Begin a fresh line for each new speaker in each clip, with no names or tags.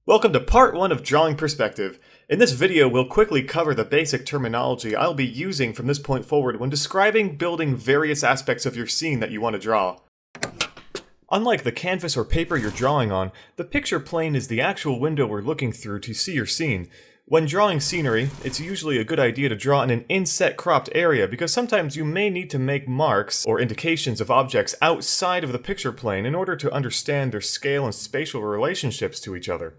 Welcome to part 1 of Drawing Perspective. In this video, we'll quickly cover the basic terminology I'll be using from this point forward when describing building various aspects of your scene that you want to draw. Unlike the canvas or paper you're drawing on, the picture plane is the actual window we're looking through to see your scene. When drawing scenery, it's usually a good idea to draw in an inset cropped area because sometimes you may need to make marks or indications of objects outside of the picture plane in order to understand their scale and spatial relationships to each other.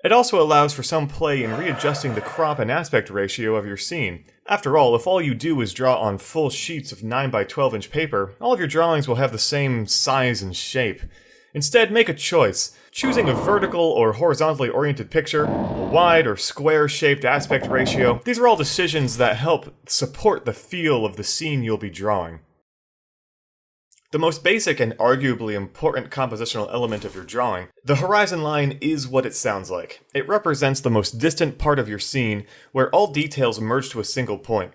It also allows for some play in readjusting the crop and aspect ratio of your scene. After all, if all you do is draw on full sheets of 9 by 12 inch paper, all of your drawings will have the same size and shape. Instead, make a choice, choosing a vertical or horizontally oriented picture, a wide or square shaped aspect ratio. These are all decisions that help support the feel of the scene you'll be drawing. The most basic and arguably important compositional element of your drawing, the horizon line, is what it sounds like. It represents the most distant part of your scene, where all details merge to a single point.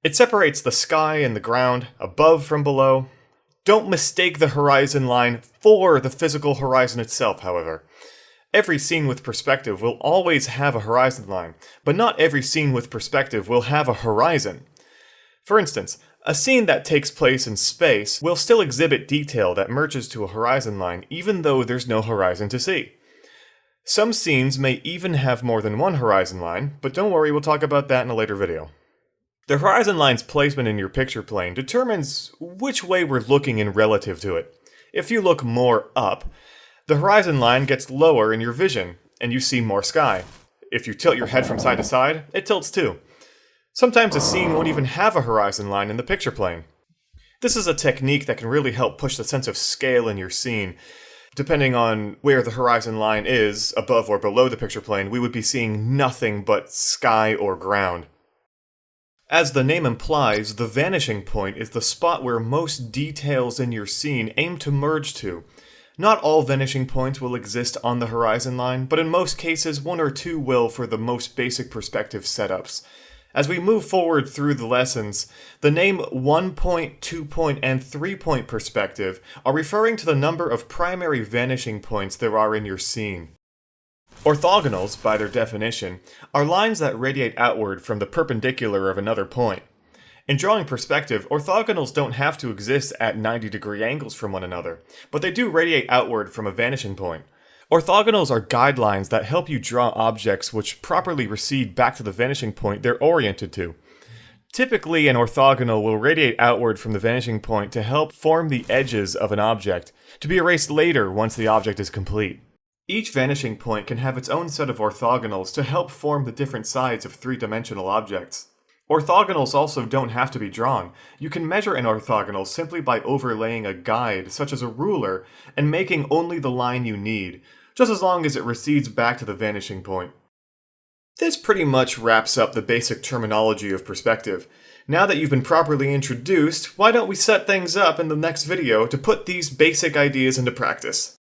It separates the sky and the ground, above from below. Don't mistake the horizon line for the physical horizon itself, however. Every scene with perspective will always have a horizon line, but not every scene with perspective will have a horizon. For instance, a scene that takes place in space will still exhibit detail that merges to a horizon line even though there's no horizon to see. Some scenes may even have more than one horizon line, but don't worry, we'll talk about that in a later video. The horizon line's placement in your picture plane determines which way we're looking in relative to it. If you look more up, the horizon line gets lower in your vision, and you see more sky. If you tilt your head from side to side, it tilts too. Sometimes a scene won't even have a horizon line in the picture plane. This is a technique that can really help push the sense of scale in your scene. Depending on where the horizon line is, above or below the picture plane, we would be seeing nothing but sky or ground. As the name implies, the vanishing point is the spot where most details in your scene aim to merge to. Not all vanishing points will exist on the horizon line, but in most cases one or two will for the most basic perspective setups. As we move forward through the lessons, the name 1-point, 2-point, and 3-point perspective are referring to the number of primary vanishing points there are in your scene. Orthogonals, by their definition, are lines that radiate outward from the perpendicular of another point. In drawing perspective, orthogonals don't have to exist at 90-degree angles from one another, but they do radiate outward from a vanishing point. Orthogonals are guidelines that help you draw objects which properly recede back to the vanishing point they're oriented to. Typically, an orthogonal will radiate outward from the vanishing point to help form the edges of an object, to be erased later once the object is complete. Each vanishing point can have its own set of orthogonals to help form the different sides of three-dimensional objects. Orthogonals also don't have to be drawn. You can measure an orthogonal simply by overlaying a guide, such as a ruler, and making only the line you need, just as long as it recedes back to the vanishing point. This pretty much wraps up the basic terminology of perspective. Now that you've been properly introduced, why don't we set things up in the next video to put these basic ideas into practice?